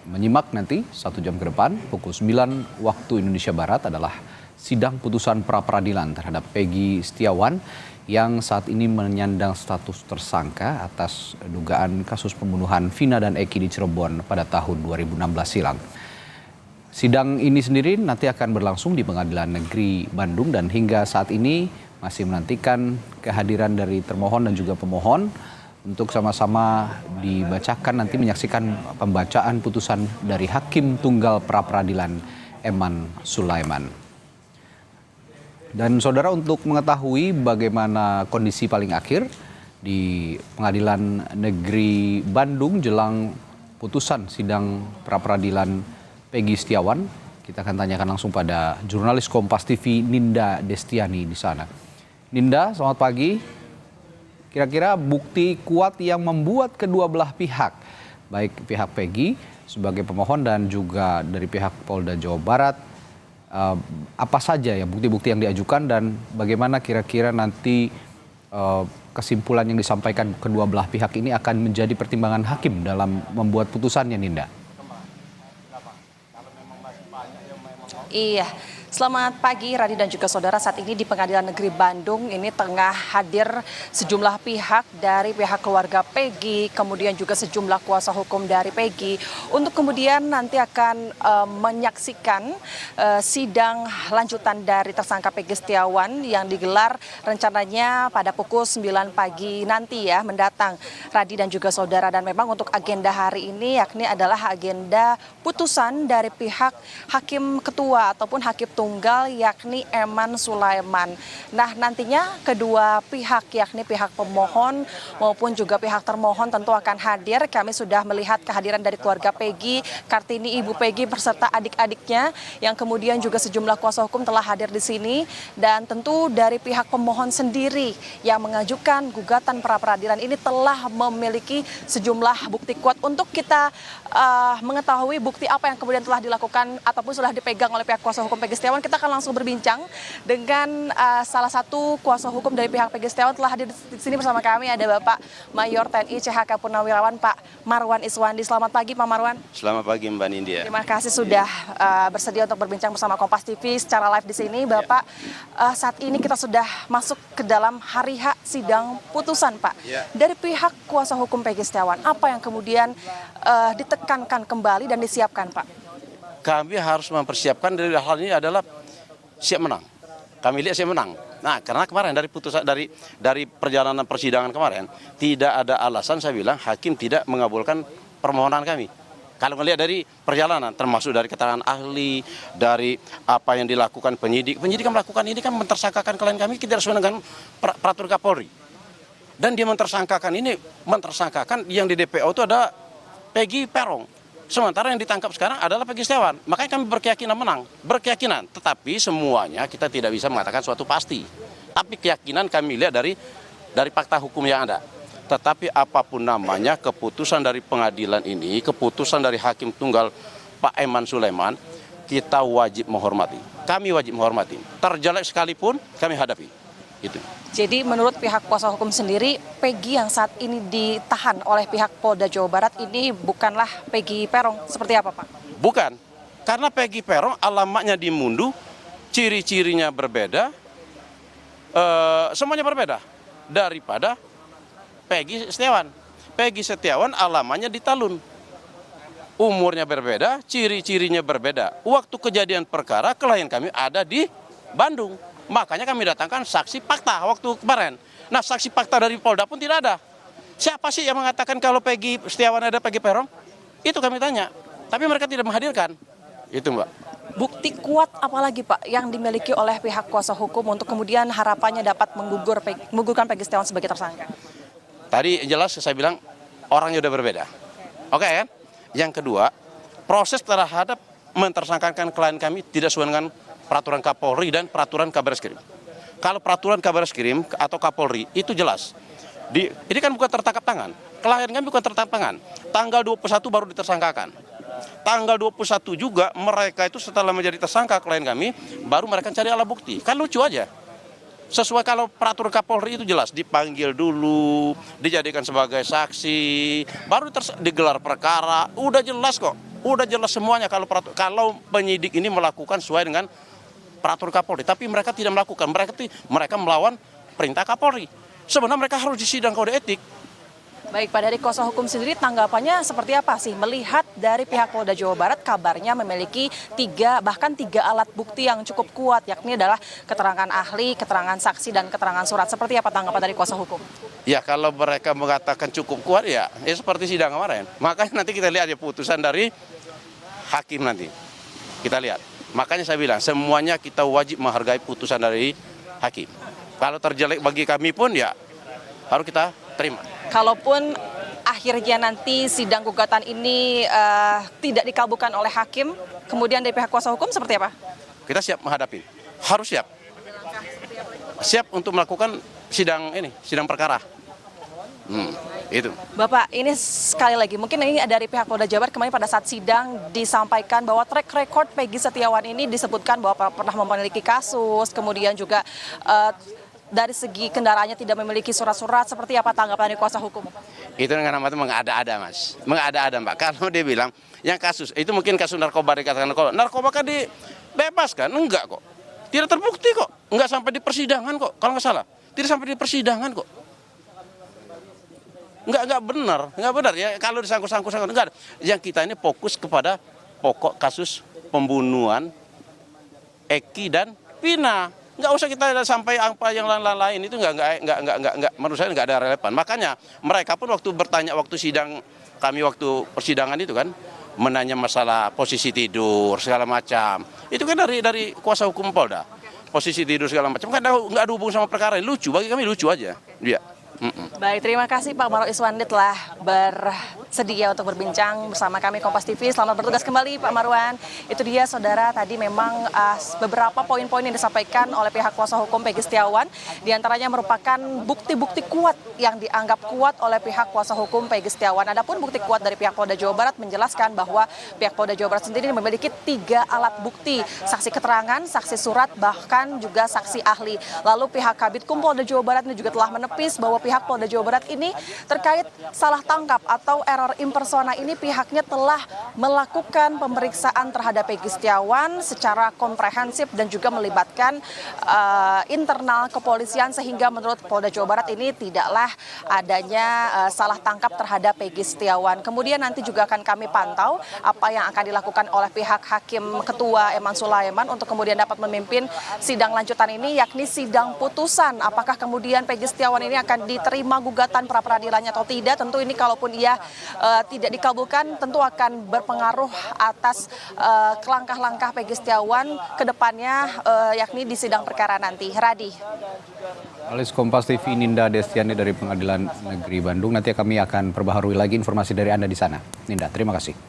menyimak nanti 1 jam ke depan pukul 9 waktu Indonesia Barat adalah sidang putusan pra-peradilan terhadap Peggy Setiawan yang saat ini menyandang status tersangka atas dugaan kasus pembunuhan Vina dan Eki di Cirebon pada tahun 2016 silam. Sidang ini sendiri nanti akan berlangsung di Pengadilan Negeri Bandung dan hingga saat ini masih menantikan kehadiran dari termohon dan juga pemohon untuk sama-sama dibacakan nanti menyaksikan pembacaan putusan dari Hakim Tunggal Pra-Peradilan Eman Sulaiman. Dan saudara, untuk mengetahui bagaimana kondisi paling akhir di Pengadilan Negeri Bandung jelang putusan sidang pra-peradilan Peggy Setiawan, kita akan tanyakan langsung pada jurnalis Kompas TV Ninda Destiani di sana. Ninda, selamat pagi. Kira-kira bukti kuat yang membuat kedua belah pihak, baik pihak Peggy sebagai pemohon dan juga dari pihak Polda Jawa Barat, apa saja ya bukti-bukti yang diajukan dan bagaimana kira-kira nanti kesimpulan yang disampaikan kedua belah pihak ini akan menjadi pertimbangan hakim dalam membuat putusannya, Ninda? Iya, selamat pagi Radi dan juga saudara. Saat ini di Pengadilan Negeri Bandung ini tengah hadir sejumlah pihak dari pihak keluarga Peggy, kemudian juga sejumlah kuasa hukum dari Peggy untuk kemudian nanti akan menyaksikan sidang lanjutan dari tersangka Peggy Setiawan yang digelar rencananya pada pukul 9 pagi nanti ya mendatang, Radi dan juga saudara. Dan memang untuk agenda hari ini yakni adalah agenda putusan dari pihak Hakim Ketua ataupun Hakim Tunggal yakni Eman Sulaiman. Nah, nantinya kedua pihak yakni pihak pemohon maupun juga pihak termohon tentu akan hadir. Kami sudah melihat kehadiran dari keluarga Peggy, Kartini, Ibu Peggy beserta adik-adiknya yang kemudian juga sejumlah kuasa hukum telah hadir di sini, dan tentu dari pihak pemohon sendiri yang mengajukan gugatan pra-peradilan ini telah memiliki sejumlah bukti kuat untuk kita mengetahui bukti apa yang kemudian telah dilakukan ataupun sudah dipegang oleh pihak kuasa hukum Peggy Setiawan. Kita akan langsung berbincang dengan salah satu kuasa hukum dari pihak Peggy Setiawan. Telah hadir di sini bersama kami ada Bapak Mayor TNI CHK Purnawirawan Pak Marwan Iswandi. Selamat pagi Pak Marwan. Selamat pagi Mbak Nindya. Terima kasih sudah bersedia untuk berbincang bersama Kompas TV secara live di sini. Bapak, saat ini kita sudah masuk ke dalam hari H sidang putusan Pak. Dari pihak kuasa hukum Peggy Setiawan, apa yang kemudian ditekankan kembali dan disiapkan Pak? Kami harus mempersiapkan dari hal ini adalah siap menang. Kami lihat siap menang. Nah, karena kemarin dari putusan dari perjalanan persidangan kemarin tidak ada alasan saya bilang hakim tidak mengabulkan permohonan kami. Kalau melihat dari perjalanan, termasuk dari keterangan ahli, dari apa yang dilakukan penyidik yang melakukan ini kan mentersangkakan klien kami tidak sesuai dengan peraturan Kapolri. Dan dia mentersangkakan yang di DPO itu ada Peggy Perong. Sementara yang ditangkap sekarang adalah Peggy Setiawan. Makanya kami berkeyakinan menang. Berkeyakinan. Tetapi semuanya kita tidak bisa mengatakan suatu pasti. Tapi keyakinan kami lihat dari fakta hukum yang ada. Tetapi apapun namanya, keputusan dari pengadilan ini, keputusan dari Hakim Tunggal Pak Eman Sulaiman, kita wajib menghormati. Kami wajib menghormati. Terjelek sekalipun kami hadapi. Itu. Jadi menurut pihak kuasa hukum sendiri, Peggy yang saat ini ditahan oleh pihak Polda Jawa Barat ini bukanlah Peggy Perong. Seperti apa Pak? Bukan. Karena Peggy Perong alamatnya di Mundu, ciri-cirinya berbeda, semuanya berbeda daripada Peggy Setiawan. Peggy Setiawan alamatnya di Talun. Umurnya berbeda, ciri-cirinya berbeda. Waktu kejadian perkara, klien kami ada di Bandung. Makanya kami datangkan saksi fakta waktu kemarin. Nah, saksi fakta dari Polda pun tidak ada. Siapa sih yang mengatakan kalau Peggy Setiawan ada Peggy Perong? Itu kami tanya. Tapi mereka tidak menghadirkan. Itu Mbak. Bukti kuat apalagi Pak yang dimiliki oleh pihak kuasa hukum untuk kemudian harapannya dapat menggugurkan Peggy Setiawan sebagai tersangka? Tadi jelas saya bilang orangnya udah berbeda. Oke kan? Yang kedua, proses terhadap mentersangkakan klien kami tidak sesuai dengan peraturan Kapolri dan peraturan Kabareskrim. Kalau peraturan Kabareskrim atau Kapolri itu jelas. Ini kan bukan tertangkap tangan. Klien kami bukan tertangkap tangan. Tanggal 21 baru ditersangkakan. Tanggal 21 juga mereka itu setelah menjadi tersangka klien kami, baru mereka cari alat bukti. Kan lucu aja. Sesuai kalau peraturan Kapolri itu jelas, dipanggil dulu, dijadikan sebagai saksi, baru digelar perkara, udah jelas kok. Udah jelas semuanya kalau penyidik ini melakukan sesuai dengan peraturan Kapolri, tapi mereka tidak melakukan. Mereka melawan perintah Kapolri. Sebenarnya mereka harus disidang kode etik. Baik, Pak, dari kuasa hukum sendiri tanggapannya seperti apa sih? Melihat dari pihak Polda Jawa Barat kabarnya memiliki bahkan tiga alat bukti yang cukup kuat, yakni adalah keterangan ahli, keterangan saksi, dan keterangan surat. Seperti apa tanggapan dari kuasa hukum? Ya kalau mereka mengatakan cukup kuat ya seperti sidang kemarin. Makanya nanti kita lihat ya putusan dari hakim nanti. Kita lihat. Makanya saya bilang semuanya kita wajib menghargai putusan dari hakim. Kalau terjelek bagi kami pun ya harus kita terima. Kalaupun akhirnya nanti sidang gugatan ini tidak dikabulkan oleh hakim, kemudian dari pihak kuasa hukum seperti apa? Kita siap menghadapi, harus siap. Siap untuk melakukan sidang perkara. Itu. Bapak, ini sekali lagi, mungkin ini dari pihak Polda Jabar kemarin pada saat sidang disampaikan bahwa track record Peggy Setiawan ini disebutkan bahwa pernah memiliki kasus, kemudian juga dari segi kendaraannya tidak memiliki surat-surat. Seperti apa tanggapan dari kuasa hukum? Itu dengan nama itu mengada-ada, Mas. Mengada-ada, Mbak. Kalau dia bilang yang kasus itu mungkin kasus narkoba, dikatakan narkoba. Narkoba kan dibebaskan? Enggak kok. Tidak terbukti kok. Enggak sampai di persidangan kok. Kalau nggak salah, tidak sampai di persidangan kok. Enggak benar ya. Kalau disangkut-sangkut enggak ada. Yang kita ini fokus kepada pokok kasus pembunuhan Eki dan Vina. Nggak usah kita sampai apa yang lain-lain itu nggak menurut saya nggak ada relevan. Makanya mereka pun waktu bertanya waktu waktu persidangan itu kan menanya masalah posisi tidur segala macam. Itu kan dari kuasa hukum Polda. Posisi tidur segala macam kan nggak ada hubungan sama perkara. Lucu bagi kami, lucu aja. Iya. Baik, terima kasih Pak Marwan Iswandi telah bersedia untuk berbincang bersama kami Kompas TV. Selamat bertugas kembali Pak Marwan. Itu dia saudara, tadi memang beberapa poin-poin yang disampaikan oleh pihak kuasa hukum Peggy Setiawan. Di antaranya merupakan bukti-bukti kuat yang dianggap kuat oleh pihak kuasa hukum Peggy Setiawan. Adapun bukti kuat dari pihak Polda Jawa Barat menjelaskan bahwa pihak Polda Jawa Barat sendiri memiliki 3 alat bukti. Saksi keterangan, saksi surat, bahkan juga saksi ahli. Lalu pihak Kabitkum Polda Jawa Barat ini juga telah menepis bahwa pihak Polda Jawa Barat ini terkait salah tangkap atau error impersona ini pihaknya telah melakukan pemeriksaan terhadap Peggy Setiawan secara komprehensif dan juga melibatkan internal kepolisian sehingga menurut Polda Jawa Barat ini tidaklah adanya salah tangkap terhadap Peggy Setiawan. Kemudian nanti juga akan kami pantau apa yang akan dilakukan oleh pihak Hakim Ketua Eman Sulaiman untuk kemudian dapat memimpin sidang lanjutan ini, yakni sidang putusan. Apakah kemudian Peggy Setiawan ini akan diterima gugatan pra peradilannya atau tidak? Tentu ini kalaupun ia tidak dikabulkan tentu akan berpengaruh atas langkah-langkah Peggy Setiawan ke depannya, yakni di sidang perkara nanti. Radi. Jurnalis Kompas TV Ninda Destiani dari Pengadilan Negeri Bandung. Nanti kami akan perbaharui lagi informasi dari Anda di sana. Ninda, terima kasih.